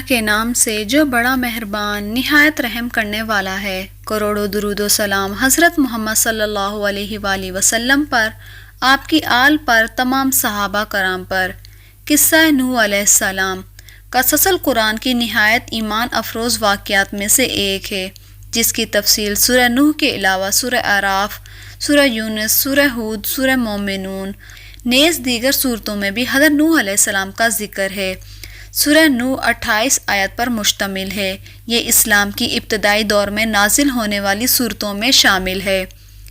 کے نام سے جو بڑا مہربان نہایت رحم کرنے والا ہے۔ کروڑوں درود و سلام حضرت محمد صلی اللہ علیہ وآلہ وسلم پر، آپ کی آل پر، تمام صحابہ کرام پر۔ قصہ نوح علیہ السلام قصص القرآن کی نہایت ایمان افروز واقعات میں سے ایک ہے، جس کی تفصیل سورہ نوح کے علاوہ سورہ اعراف، سورہ یونس، سورہ ہود، سورہ مومنون نیز دیگر صورتوں میں بھی حضرت نوح علیہ السلام کا ذکر ہے۔ سورہ نوح 28 آیت پر مشتمل ہے۔ یہ اسلام کی ابتدائی دور میں نازل ہونے والی صورتوں میں شامل ہے۔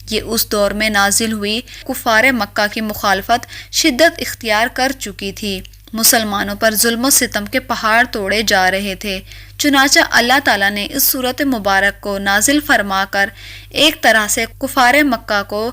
یہ اس دور میں نازل ہوئی کفار مکہ کی مخالفت شدت اختیار کر چکی تھی۔ مسلمانوں پر ظلم و ستم کے پہاڑ توڑے جا رہے تھے، چنانچہ اللہ تعالیٰ نے اس صورت مبارک کو نازل فرما کر ایک طرح سے کفار مکہ کو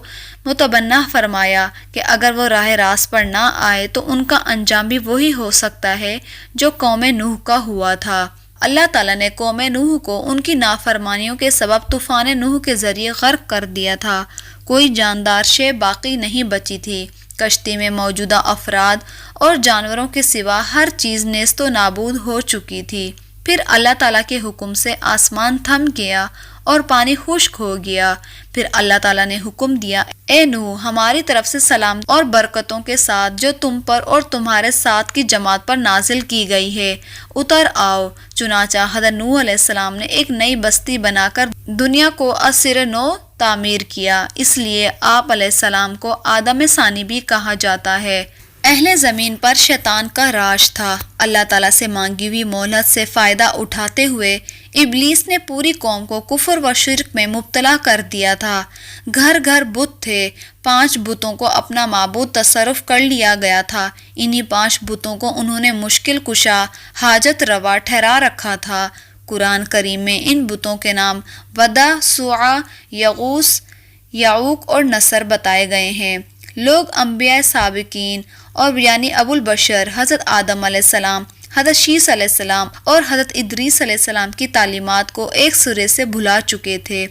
متبنہ فرمایا کہ اگر وہ راہ راست پر نہ آئے تو ان کا انجام بھی وہی ہو سکتا ہے جو قوم نوح کا ہوا تھا۔ اللہ تعالیٰ نے قوم نوح کو ان کی نافرمانیوں کے سبب طوفان نوح کے ذریعے غرق کر دیا تھا۔ کوئی جاندار شے باقی نہیں بچی تھی۔ کشتی میں موجودہ افراد اور جانوروں کے سوا ہر چیز نیست و نابود ہو چکی تھی۔ پھر اللہ تعالیٰ کے حکم سے آسمان تھم گیا اور پانی خشک ہو گیا۔ پھر اللہ تعالیٰ نے حکم دیا، اے نوح، ہماری طرف سے سلام اور برکتوں کے ساتھ جو تم پر اور تمہارے ساتھ کی جماعت پر نازل کی گئی ہے، اتر آؤ۔ چنانچہ حضرت نوح علیہ السلام نے ایک نئی بستی بنا کر دنیا کو از سر نو تعمیر کیا۔ اس لیے آپ علیہ السلام کو آدم ثانی بھی کہا جاتا ہے۔ اہل زمین پر شیطان کا راج تھا۔ اللہ تعالیٰ سے مانگی ہوئی مہلت سے فائدہ اٹھاتے ہوئے ابلیس نے پوری قوم کو کفر و شرک میں مبتلا کر دیا تھا۔ گھر گھر بت تھے۔ 5 بتوں کو اپنا معبود تصرف کر لیا گیا تھا۔ انہی 5 بتوں کو انہوں نے مشکل کشا، حاجت روا ٹھہرا رکھا تھا۔ قرآن کریم میں ان بتوں کے نام ودا، سوعہ، یغوث، یعوق اور نصر بتائے گئے ہیں۔ لوگ انبیاء سابقین اور یعنی ابو البشر حضرت آدم علیہ السلام، حضرت شیث علیہ السلام اور حضرت ادریس علیہ السلام کی تعلیمات کو ایک سرے سے بھلا چکے تھے۔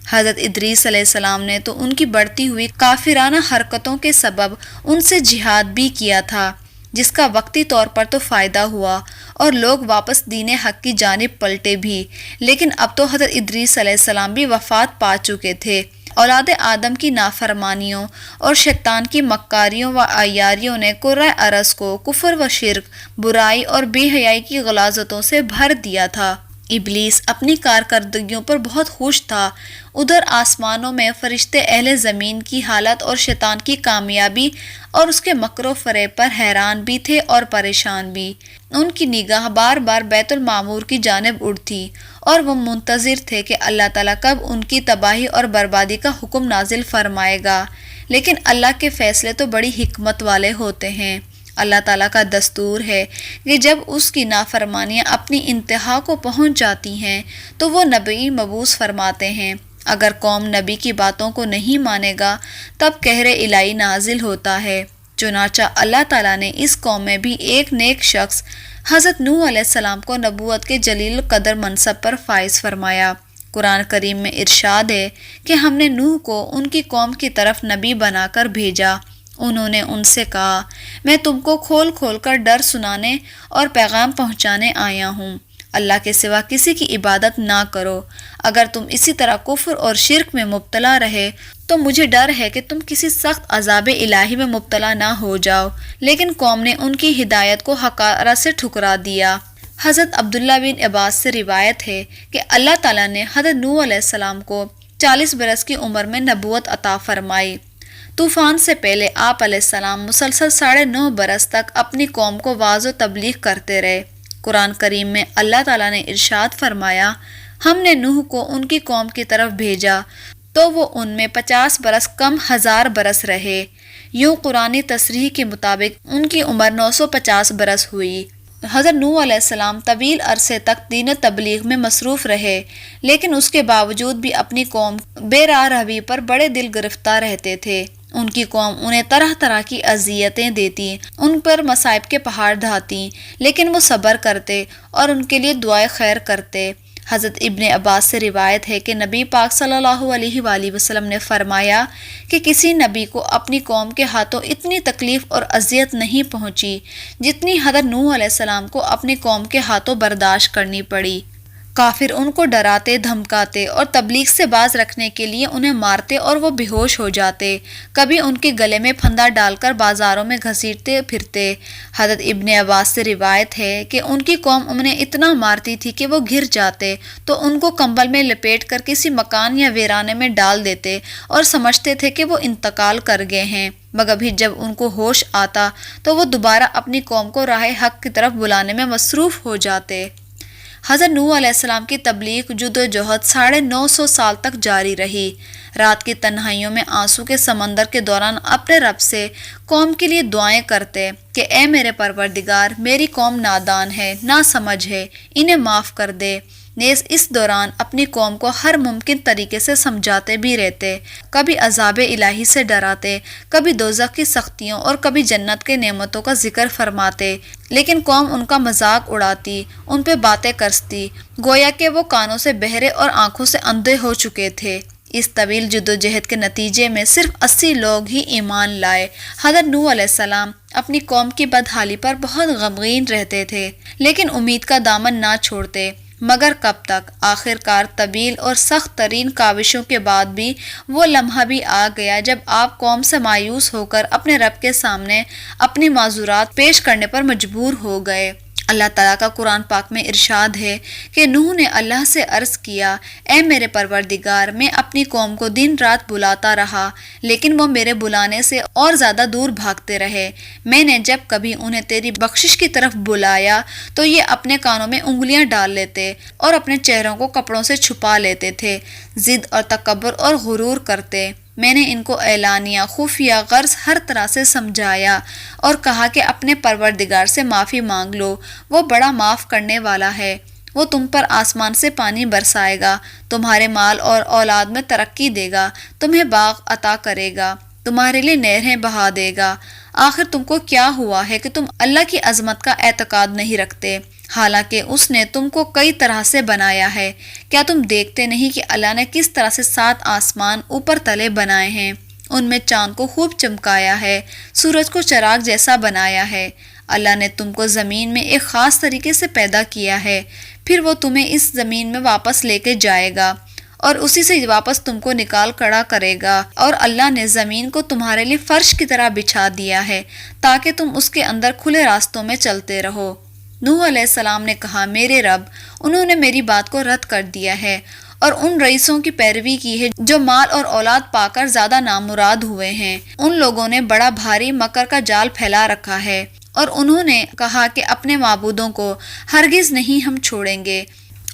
حضرت ادریس علیہ السلام نے تو ان کی بڑھتی ہوئی کافرانہ حرکتوں کے سبب ان سے جہاد بھی کیا تھا، جس کا وقتی طور پر تو فائدہ ہوا اور لوگ واپس دین حق کی جانب پلٹے بھی، لیکن اب تو حضرت ادریس علیہ السلام بھی وفات پا چکے تھے۔ اولاد آدم کی نافرمانیوں اور شیطان کی مکاریوں و عیاریوں نے کرۂ ارض کو کفر و شرک، برائی اور بے حیائی کی غلاظتوں سے بھر دیا تھا۔ ابلیس اپنی کارکردگیوں پر بہت خوش تھا۔ ادھر آسمانوں میں فرشتے اہل زمین کی حالت اور شیطان کی کامیابی اور اس کے مکر و فریب پر حیران بھی تھے اور پریشان بھی۔ ان کی نگاہ بار بار بیت المعمور کی جانب اڑتی اور وہ منتظر تھے کہ اللہ تعالیٰ کب ان کی تباہی اور بربادی کا حکم نازل فرمائے گا، لیکن اللہ کے فیصلے تو بڑی حکمت والے ہوتے ہیں۔ اللہ تعالیٰ کا دستور ہے کہ جب اس کی نافرمانیاں اپنی انتہا کو پہنچ جاتی ہیں تو وہ نبی مبعوث فرماتے ہیں۔ اگر قوم نبی کی باتوں کو نہیں مانے گا تب قہر الہی نازل ہوتا ہے۔ چنانچہ اللہ تعالیٰ نے اس قوم میں بھی ایک نیک شخص حضرت نوح علیہ السلام کو نبوت کے جلیل قدر منصب پر فائز فرمایا۔ قرآن کریم میں ارشاد ہے کہ ہم نے نوح کو ان کی قوم کی طرف نبی بنا کر بھیجا۔ انہوں نے ان سے کہا، میں تم کو کھول کھول کر ڈر سنانے اور پیغام پہنچانے آیا ہوں۔ اللہ کے سوا کسی کی عبادت نہ کرو۔ اگر تم اسی طرح کفر اور شرک میں مبتلا رہے تو مجھے ڈر ہے کہ تم کسی سخت عذاب الہی میں مبتلا نہ ہو جاؤ۔ لیکن قوم نے ان کی ہدایت کو حقارت سے ٹھکرا دیا۔ حضرت عبداللہ بن عباس سے روایت ہے کہ اللہ تعالیٰ نے حضرت نوح علیہ السلام کو 40 برس کی عمر میں نبوت عطا فرمائی۔ طوفان سے پہلے آپ علیہ السلام مسلسل 9.5 برس تک اپنی قوم کو وعظ و تبلیغ کرتے رہے۔ قرآن کریم میں اللہ تعالیٰ نے ارشاد فرمایا، ہم نے نوح کو ان کی قوم کی طرف بھیجا تو وہ ان میں 50 برس کم 1000 برس رہے۔ یوں قرآنی تصریح کے مطابق ان کی عمر 950 برس ہوئی۔ حضرت نوح علیہ السلام طویل عرصے تک دین تبلیغ میں مصروف رہے، لیکن اس کے باوجود بھی اپنی قوم بے راہ روی پر بڑے دل گرفتار رہتے تھے۔ ان کی قوم انہیں طرح طرح کی اذیتیں دیتی، ان پر مصائب کے پہاڑ ڈھاتی، لیکن وہ صبر کرتے اور ان کے لیے دعائے خیر کرتے۔ حضرت ابن عباس سے روایت ہے کہ نبی پاک صلی اللہ علیہ وآلہ وسلم نے فرمایا کہ کسی نبی کو اپنی قوم کے ہاتھوں اتنی تکلیف اور اذیت نہیں پہنچی جتنی حضرت نوح علیہ السلام کو اپنی قوم کے ہاتھوں برداشت کرنی پڑی۔ کافر ان کو ڈراتے دھمکاتے اور تبلیغ سے باز رکھنے کے لیے انہیں مارتے اور وہ بے ہوش ہو جاتے، کبھی ان کے گلے میں پھندا ڈال کر بازاروں میں گھسیٹتے پھرتے۔ حضرت ابن عباس سے روایت ہے کہ ان کی قوم انہیں اتنا مارتی تھی کہ وہ گر جاتے تو ان کو کمبل میں لپیٹ کر کسی مکان یا ویرانے میں ڈال دیتے اور سمجھتے تھے کہ وہ انتقال کر گئے ہیں، مگر بھی جب ان کو ہوش آتا تو وہ دوبارہ اپنی قوم کو راہ حق کی طرف بلانے میں مصروف ہو جاتے۔ حضرت نوح علیہ السلام کی تبلیغ جدوجہد 950 سال تک جاری رہی۔ رات کی تنہائیوں میں آنسو کے سمندر کے دوران اپنے رب سے قوم کے لیے دعائیں کرتے کہ اے میرے پروردگار، میری قوم نادان ہے، ناسمجھ ہے، انہیں معاف کر دے۔ نیز اس دوران اپنی قوم کو ہر ممکن طریقے سے سمجھاتے بھی رہتے، کبھی عذاب الہی سے ڈراتے، کبھی دوزخ کی سختیوں اور کبھی جنت کے نعمتوں کا ذکر فرماتے، لیکن قوم ان کا مذاق اڑاتی، ان پہ باتیں کرستی، گویا کہ وہ کانوں سے بہرے اور آنکھوں سے اندھے ہو چکے تھے۔ اس طویل جدوجہد کے نتیجے میں صرف 80 لوگ ہی ایمان لائے۔ حضرت نوح علیہ السلام اپنی قوم کی بدحالی پر بہت غمگین رہتے تھے، لیکن امید کا دامن نہ چھوڑتے۔ مگر کب تک؟ آخر کار طویل اور سخت ترین کاوشوں کے بعد بھی وہ لمحہ بھی آ گیا جب آپ قوم سے مایوس ہو کر اپنے رب کے سامنے اپنی معذورات پیش کرنے پر مجبور ہو گئے۔ اللہ تعالیٰ کا قرآن پاک میں ارشاد ہے کہ نوح نے اللہ سے عرض کیا، اے میرے پروردگار، میں اپنی قوم کو دن رات بلاتا رہا لیکن وہ میرے بلانے سے اور زیادہ دور بھاگتے رہے۔ میں نے جب کبھی انہیں تیری بخشش کی طرف بلایا تو یہ اپنے کانوں میں انگلیاں ڈال لیتے اور اپنے چہروں کو کپڑوں سے چھپا لیتے تھے، ضد اور تکبر اور غرور کرتے۔ میں نے ان کو اعلانیہ، خفیہ، غرض ہر طرح سے سمجھایا اور کہا کہ اپنے پروردگار سے معافی مانگ لو، وہ بڑا معاف کرنے والا ہے، وہ تم پر آسمان سے پانی برسائے گا، تمہارے مال اور اولاد میں ترقی دے گا، تمہیں باغ عطا کرے گا، تمہارے لیے نہریں بہا دے گا۔ آخر تم کو کیا ہوا ہے کہ تم اللہ کی عظمت کا اعتقاد نہیں رکھتے، حالانکہ اس نے تم کو کئی طرح سے بنایا ہے؟ کیا تم دیکھتے نہیں کہ اللہ نے کس طرح سے 7 آسمان اوپر تلے بنائے ہیں، ان میں چاند کو خوب چمکایا ہے، سورج کو چراغ جیسا بنایا ہے۔ اللہ نے تم کو زمین میں ایک خاص طریقے سے پیدا کیا ہے، پھر وہ تمہیں اس زمین میں واپس لے کے جائے گا اور اسی سے واپس تم کو نکال کھڑا کرے گا، اور اللہ نے زمین کو تمہارے لیے فرش کی طرح بچھا دیا ہے تاکہ تم اس کے اندر کھلے راستوں میں چلتے رہو۔ نوح علیہ السلام نے کہا، میرے رب، انہوں نے میری بات کو رد کر دیا ہے اور ان رئیسوں کی پیروی کی ہے جو مال اور اولاد پا کر زیادہ نامراد ہوئے ہیں۔ ان لوگوں نے بڑا بھاری مکر کا جال پھیلا رکھا ہے اور انہوں نے کہا کہ اپنے معبودوں کو ہرگز نہیں ہم چھوڑیں گے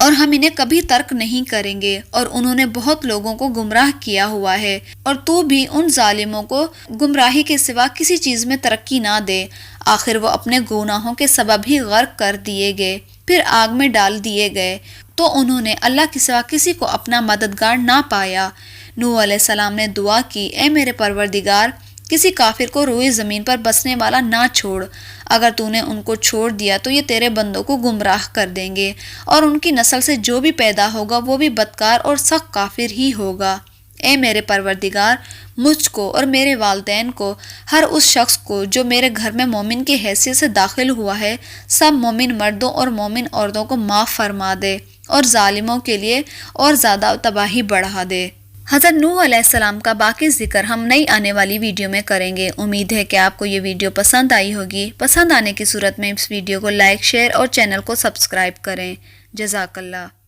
اور ہم انہیں کبھی ترک نہیں کریں گے، اور انہوں نے بہت لوگوں کو گمراہ کیا ہوا ہے، اور تو بھی ان ظالموں کو گمراہی کے سوا کسی چیز میں ترقی نہ دے۔ آخر وہ اپنے گناہوں کے سبب ہی غرق کر دیے گئے، پھر آگ میں ڈال دیے گئے، تو انہوں نے اللہ کے سوا کسی کو اپنا مددگار نہ پایا۔ نوح علیہ السلام نے دعا کی، اے میرے پروردگار، کسی کافر کو روئے زمین پر بسنے والا نہ چھوڑ، اگر تو نے ان کو چھوڑ دیا تو یہ تیرے بندوں کو گمراہ کر دیں گے، اور ان کی نسل سے جو بھی پیدا ہوگا وہ بھی بدکار اور سخت کافر ہی ہوگا۔ اے میرے پروردگار، مجھ کو اور میرے والدین کو، ہر اس شخص کو جو میرے گھر میں مومن کی حیثیت سے داخل ہوا ہے، سب مومن مردوں اور مومن عورتوں کو معاف فرما دے اور ظالموں کے لیے اور زیادہ تباہی بڑھا دے۔ حضرت نوح علیہ السلام کا باقی ذکر ہم نئی آنے والی ویڈیو میں کریں گے۔ امید ہے کہ آپ کو یہ ویڈیو پسند آئی ہوگی۔ پسند آنے کی صورت میں اس ویڈیو کو لائک، شیئر اور چینل کو سبسکرائب کریں۔ جزاک اللہ۔